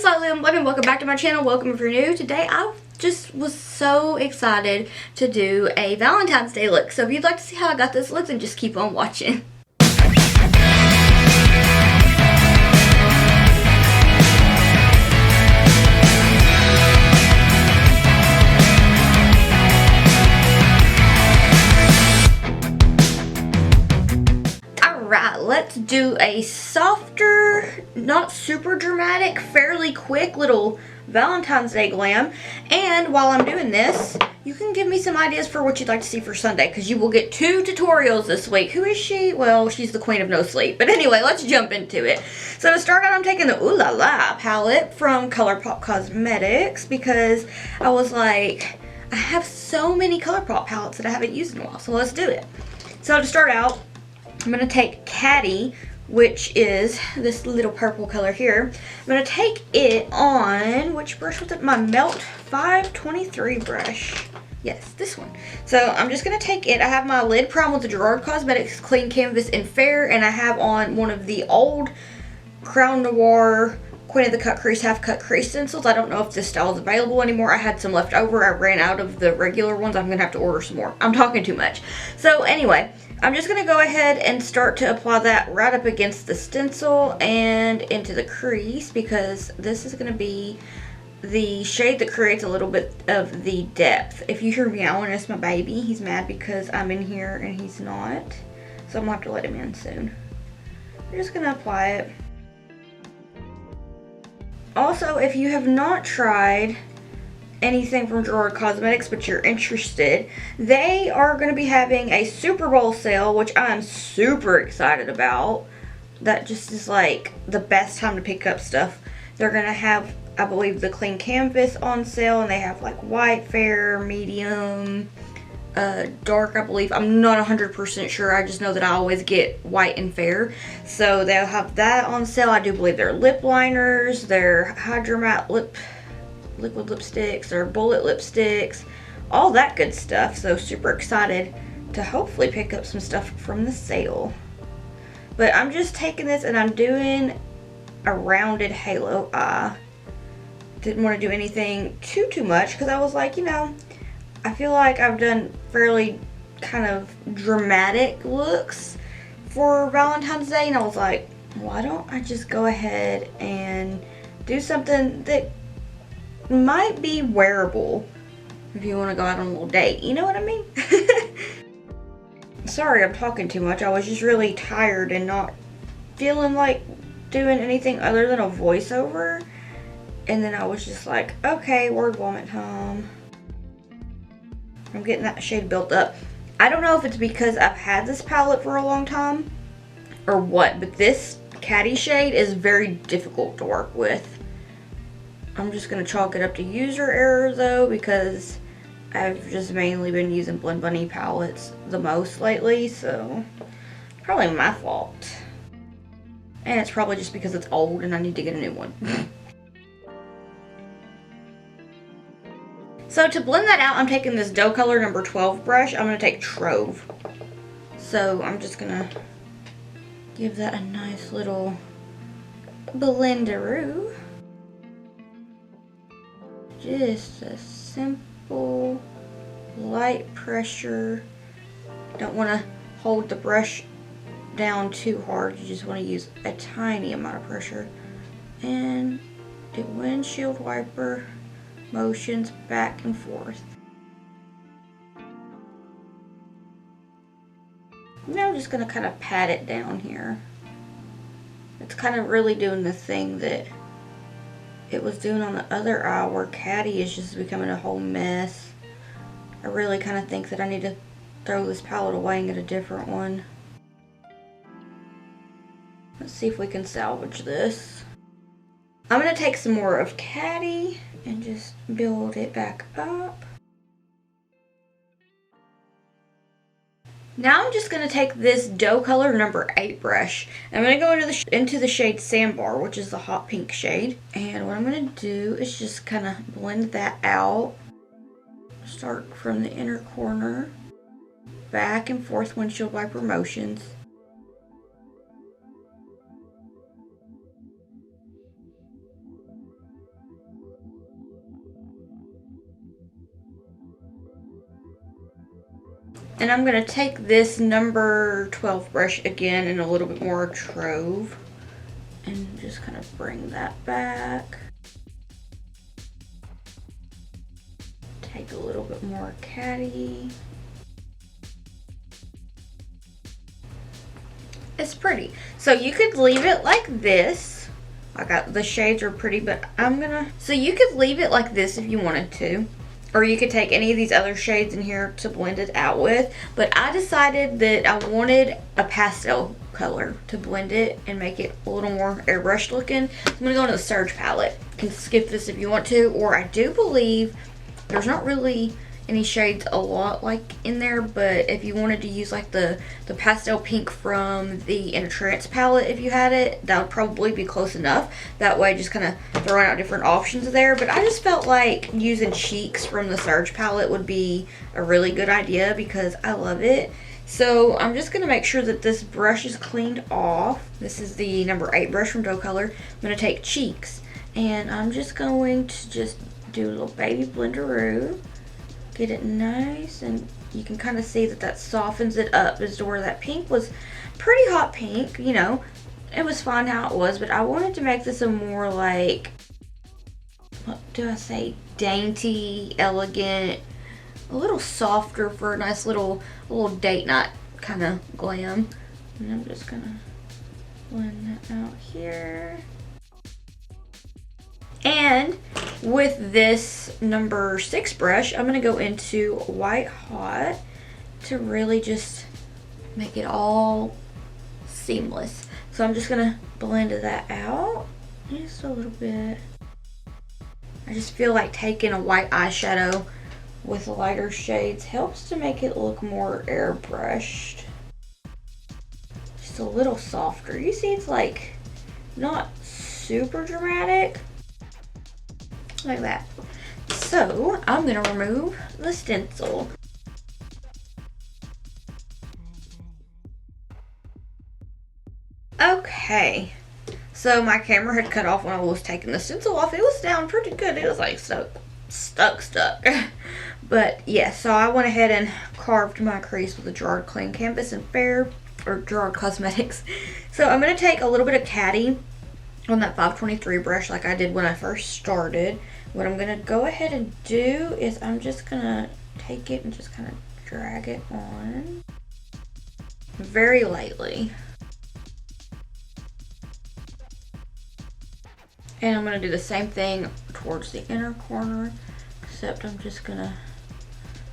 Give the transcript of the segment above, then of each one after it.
Slowly and welcome back to my channel. Welcome if you're new. Today I just was so excited to do a Valentine's Day look. So if you'd like to see how I got this look, then just keep on watching. Alright, let's do a softer, not super dramatic, fairly quick little Valentine's Day glam. And while I'm doing this, you can give me some ideas for what you'd like to see for Sunday, because you will get 2 tutorials this week. Who is she? Well, she's the queen of no sleep. But anyway, let's jump into it. So to start out, I'm taking the Ooh La La palette from Colourpop Cosmetics, because I was like, I have so many Colourpop palettes that I haven't used in a while, so let's do it. So to start out, I'm going to take Caddy, which is this little purple color here. I'm going to take it on, which brush was it? My Melt 523 brush. Yes, this one. So I'm just going to take it. I have my lid prime with the Gerard Cosmetics Clean Canvas in Fair, and I have on one of the old Crown Noir Queen of the Cut Crease Half Cut Crease stencils. I don't know if this style is available anymore. I had some left over. I ran out of the regular ones. I'm going to have to order some more. I'm talking too much. So anyway, I'm just going to go ahead and start to apply that right up against the stencil and into the crease, because this is going to be the shade that creates a little bit of the depth. If you hear meowing, it's my baby. He's mad because I'm in here and he's not. So I'm going to have to let him in soon. I'm just going to apply it. Also, if you have not tried anything from Gerard Cosmetics but you're interested, they are going to be having a Super Bowl sale, which I'm super excited about. That just is like the best time to pick up stuff. They're going to have, I believe, the Clean Canvas on sale, and they have like white, fair, medium, dark, I believe. I'm not 100% sure. I just know that I always get white and fair. So they'll have that on sale. I do believe their lip liners, their Hydromat liquid lipsticks, their bullet lipsticks, all that good stuff. So super excited to hopefully pick up some stuff from the sale. But I'm just taking this and I'm doing a rounded halo eye. Didn't want to do anything too much, because I was like, you know, I feel like I've done fairly kind of dramatic looks for Valentine's Day, and I was like, why don't I just go ahead and do something that might be wearable if you want to go out on a little date, you know what I mean? Sorry, I'm talking too much. I was just really tired and not feeling like doing anything other than a voiceover, and then I was just like, okay, word vomit time. I'm getting that shade built up. I don't know if it's because I've had this palette for a long time or what, but this Caddy shade is very difficult to work with. I'm just going to chalk it up to user error though, because I've just mainly been using Blend Bunny palettes the most lately, so probably my fault. And it's probably just because it's old and I need to get a new one. So to blend that out, I'm taking this dough color number 12 brush. I'm going to take Trove. So I'm just going to give that a nice little blenderoo. Just a simple light pressure. Don't want to hold the brush down too hard. You just want to use a tiny amount of pressure. And do windshield wiper motions back and forth. Now I'm just going to kind of pat it down here. It's kind of really doing the thing that it was doing on the other eye, where Caddy is just becoming a whole mess. I really kind of think that I need to throw this palette away and get a different one. Let's see if we can salvage this. I'm going to take some more of Caddy and just build it back up. Now I'm just going to take this dough color number 8 brush. I'm going to go into the shade Sandbar, which is the hot pink shade. And what I'm going to do is just kind of blend that out. Start from the inner corner, back and forth windshield wiper motions. And I'm going to take this number 12 brush again in a little bit more trove and just kind of bring that back. Take a little bit more caddy. It's pretty. So you could leave it like this. The shades are pretty, but so you could leave it like this if you wanted to. Or you could take any of these other shades in here to blend it out with. But I decided that I wanted a pastel color to blend it and make it a little more airbrushed looking. So I'm going to go into the Surge palette. You can skip this if you want to. Or I do believe there's not really any shades a lot like in there, but if you wanted to use like the pastel pink from the Entrance palette, if you had it, that would probably be close enough. That way, just kind of throwing out different options there. But I just felt like using Cheeks from the Surge palette would be a really good idea because I love it. So I'm just going to make sure that this brush is cleaned off. This is the number 8 brush from Doe Color. I'm going to take Cheeks, and I'm just going to do a little baby blenderoo. Get it nice, and you can kind of see that softens it up as to where that pink was pretty hot pink, you know. It was fine how it was, but I wanted to make this a more like, what do I say, dainty, elegant, a little softer for a nice little date night kind of glam. And I'm just gonna blend that out here. And with this number 6 brush, I'm going to go into White Hot to really just make it all seamless. So I'm just going to blend that out just a little bit. I just feel like taking a white eyeshadow with lighter shades helps to make it look more airbrushed. Just a little softer. You see, it's like not super dramatic. Like that. So I'm gonna remove the stencil. Okay, so my camera had cut off when I was taking the stencil off. It was down pretty good. It was like stuck. But yeah, so I went ahead and carved my crease with a Gerard Clean Canvas and Fair, or Gerard Cosmetics. So I'm gonna take a little bit of caddy on that 523 brush like I did when I first started. What I'm going to go ahead and do is I'm just going to take it and just kind of drag it on very lightly. And I'm going to do the same thing towards the inner corner, except I'm just going to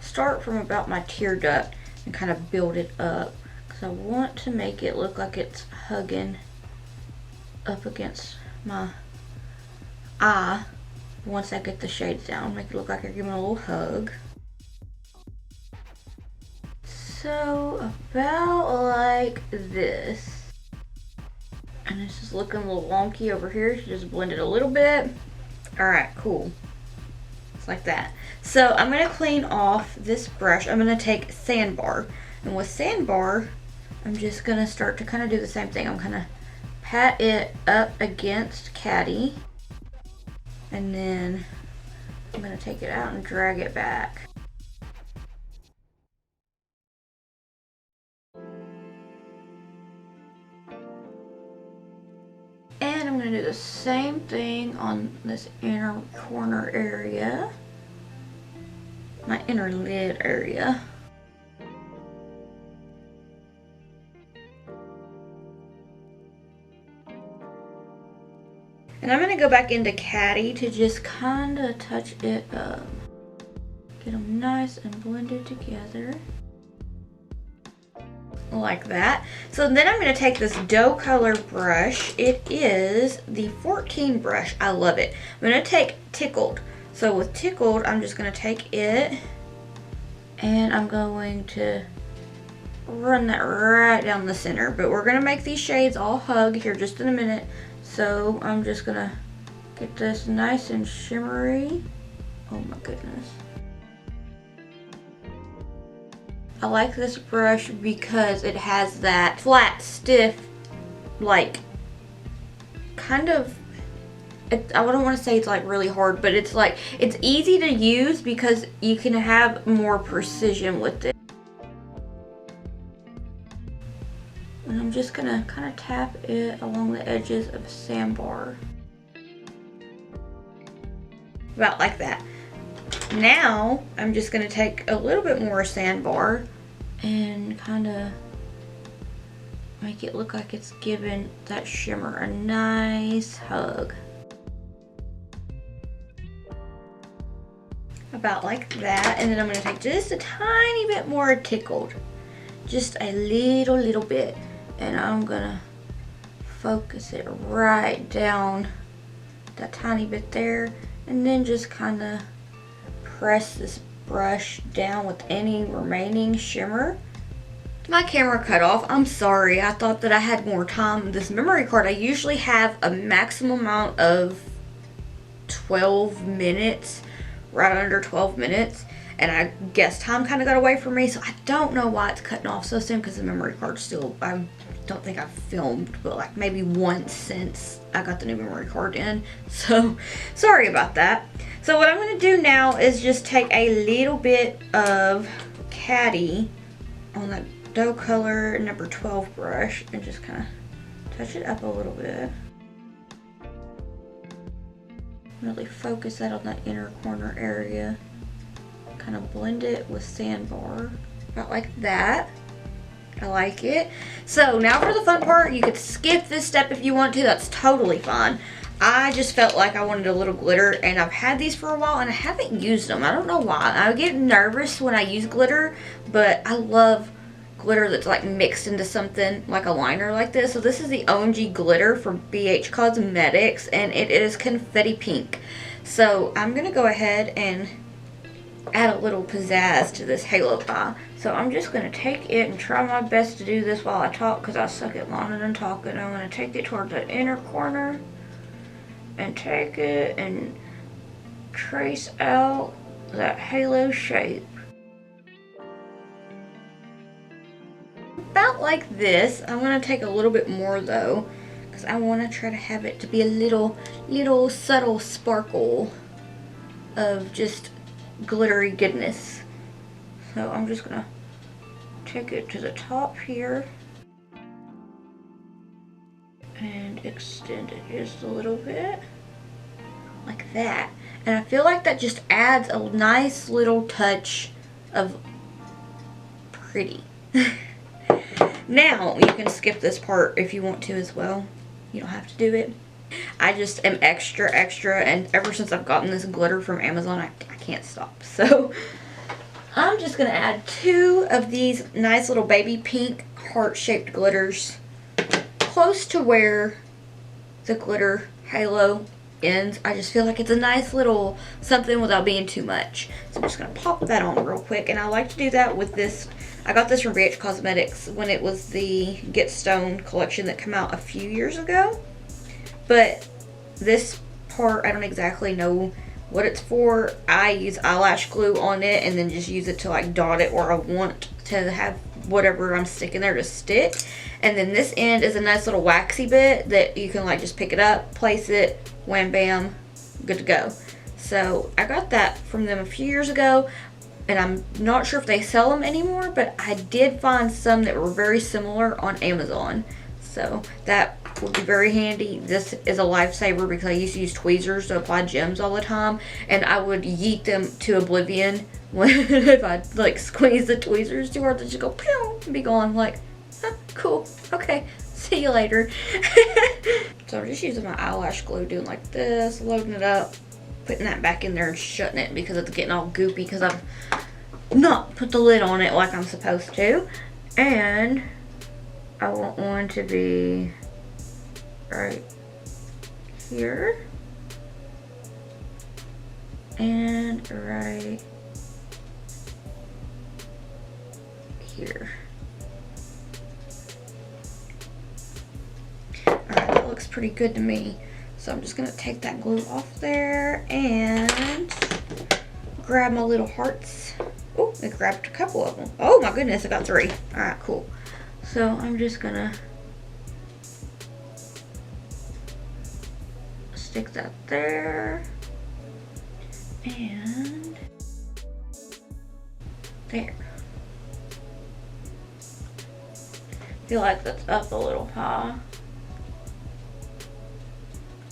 start from about my tear duct and kind of build it up, because I want to make it look like it's hugging up against my eye. Once I get the shades down, make it look like you're giving a little hug. So about like this. And this is looking a little wonky over here, so just blend it a little bit. Alright, cool. It's like that. So I'm going to clean off this brush. I'm going to take Sandbar. And with Sandbar, I'm just going to start to kind of do the same thing. I'm going to pat it up against caddy. And then I'm going to take it out and drag it back. And I'm going to do the same thing on this inner corner area. My inner lid area. And I'm going to go back into caddy to just kind of touch it up. Get them nice and blended together. Like that. So then I'm going to take this Doe Color brush. It is the 14 brush. I love it. I'm going to take Tickled. So with Tickled, I'm just going to take it and I'm going to run that right down the center. But we're going to make these shades all hug here just in a minute. So I'm just gonna get this nice and shimmery. Oh my goodness. I like this brush because it has that flat, stiff, like, kind of, I don't want to say it's like really hard, but it's like, it's easy to use because you can have more precision with it. just gonna kind of tap it along the edges of a sandbar. About like that. Now, I'm just gonna take a little bit more sandbar and kind of make it look like it's giving that shimmer a nice hug. About like that, and then I'm gonna take just a tiny bit more tickled. Just a little bit. And I'm gonna focus it right down that tiny bit there, and then just kind of press this brush down with any remaining shimmer. My camera cut off. I'm sorry. I thought that I had more time. This memory card, I usually have a maximum amount of 12 minutes, right under 12 minutes. And I guess time kind of got away from me, so I don't know why it's cutting off so soon, because the memory card still, I don't think I've filmed, but like maybe once since I got the new memory card in. So sorry about that. So what I'm going to do now is just take a little bit of Caddy on that dough color number 12 brush and just kind of touch it up a little bit. Really focus that on that inner corner area. Kind of blend it with sandbar, about like that. I like it. So now for the fun part. You could skip this step if you want to. That's totally fine. I just felt like I wanted a little glitter, and I've had these for a while and I haven't used them. I don't know why. I get nervous when I use glitter, but I love glitter that's like mixed into something like a liner like this. So this is the OMG glitter from BH Cosmetics, and it is confetti pink. So I'm gonna go ahead and add a little pizzazz to this halo eye. So I'm just going to take it and try my best to do this while I talk, because I suck at lining and talking. I'm going to take it toward the inner corner and take it and trace out that halo shape. About like this. I'm going to take a little bit more though, because I want to try to have it to be a little subtle sparkle of just glittery goodness. So I'm just gonna take it to the top here and extend it just a little bit like that, and I feel like that just adds a nice little touch of pretty. Now you can skip this part if you want to as well. You don't have to do it. I just am extra, and ever since I've gotten this glitter from Amazon, I can't stop. So I'm just going to add 2 of these nice little baby pink heart-shaped glitters close to where the glitter halo ends. I just feel like it's a nice little something without being too much. So I'm just going to pop that on real quick, and I like to do that with this. I got this from BH Cosmetics when it was the Get Stoned collection that came out a few years ago. But this part, I don't exactly know what it's for. I use eyelash glue on it and then just use it to like dot it where I want to have whatever I'm sticking there to stick. And then this end is a nice little waxy bit that you can like just pick it up, place it, wham bam, good to go. So I got that from them a few years ago, and I'm not sure if they sell them anymore, but I did find some that were very similar on Amazon. So that would be very handy. This is a lifesaver because I used to use tweezers to apply gems all the time, and I would yeet them to oblivion when if I like squeeze the tweezers too hard, they just go pew and be gone. Like, oh, cool, okay, see you later. So I'm just using my eyelash glue, doing like this, loading it up, putting that back in there and shutting it because it's getting all goopy because I've not put the lid on it like I'm supposed to. And I want one to be right here and right here. Alright, that looks pretty good to me. So I'm just going to take that glue off there and grab my little hearts. Oh, I grabbed a couple of them. Oh my goodness, I got 3. Alright, cool. So I'm just going to stick that there and there. feel like that's up a little high.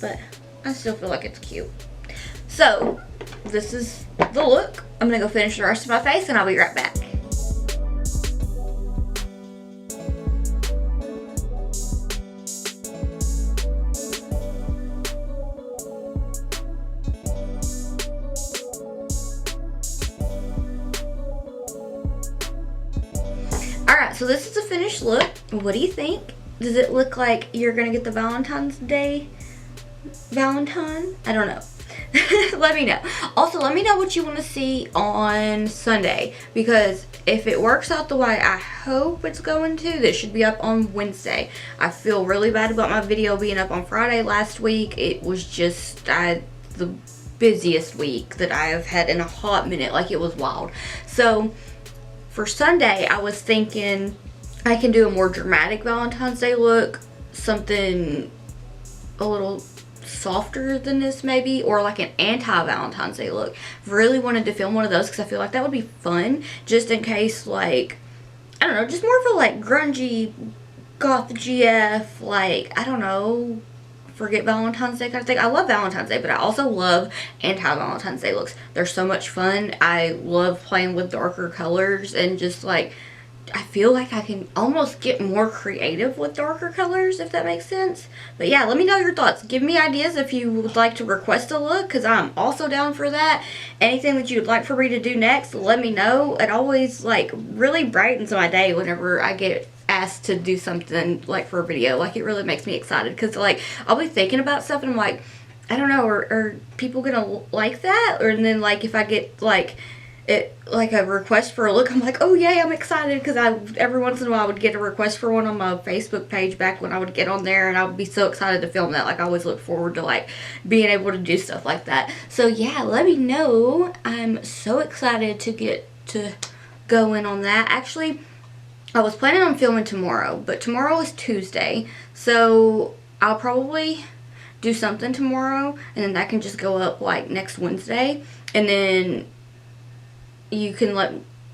But I still feel like it's cute. So, this is the look. I'm gonna go finish the rest of my face and I'll be right back. Alright, so this is the finished look. What do you think? Does it look like you're gonna get the Valentine's Day Valentine? I don't know. Let me know. Also, let me know what you want to see on Sunday, because if it works out the way I hope it's going to, this should be up on Wednesday. I feel really bad about my video being up on Friday last week. It was just the busiest week that I have had in a hot minute. Like, it was wild. So for Sunday, I was thinking I can do a more dramatic Valentine's Day look, something a little softer than this maybe, or like an anti-Valentine's Day look. Really wanted to film one of those because I feel like that would be fun, just in case, like, I don't know, just more of a like grungy goth GF, like, I don't know, forget Valentine's Day kind of thing. I love Valentine's Day, but I also love anti-Valentine's Day looks. They're so much fun. I love playing with darker colors, and just like, I feel like I can almost get more creative with darker colors, if that makes sense. But yeah, let me know your thoughts. Give me ideas if you would like to request a look, because I'm also down for that. Anything that you'd like for me to do next, let me know. It always like really brightens my day whenever I get asked to do something like for a video. Like, it really makes me excited, because like I'll be thinking about stuff and I'm like, I don't know, are people gonna like that? Or, and then like if I get like like a request for a look, I'm like, oh yay, I'm excited, because every once in a while I would get a request for one on my Facebook page back when I would get on there, and I would be so excited to film that. Like, I always look forward to like being able to do stuff like that. So yeah, let me know. I'm so excited to get to go in on that. Actually, I was planning on filming tomorrow, but tomorrow is Tuesday, so I'll probably do something tomorrow, and then that can just go up like next Wednesday. And then you can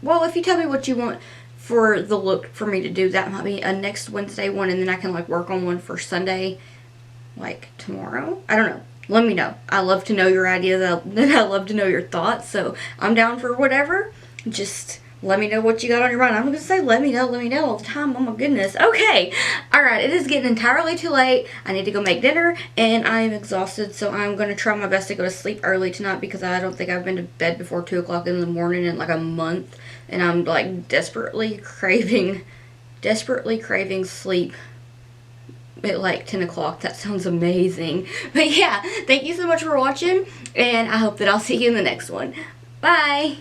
well, if you tell me what you want for the look for me to do, that might be a next Wednesday one, and then I can like work on one for Sunday, like tomorrow. I don't know. Let me know. I love to know your ideas, and I love to know your thoughts, so I'm down for whatever. Just let me know what you got on your mind. I'm going to say let me know all the time. Oh my goodness. Okay. Alright, it is getting entirely too late. I need to go make dinner, and I am exhausted, so I'm going to try my best to go to sleep early tonight, because I don't think I've been to bed before 2 o'clock in the morning in like a month, and I'm like desperately craving sleep at like 10 o'clock. That sounds amazing. But yeah, thank you so much for watching, and I hope that I'll see you in the next one. Bye!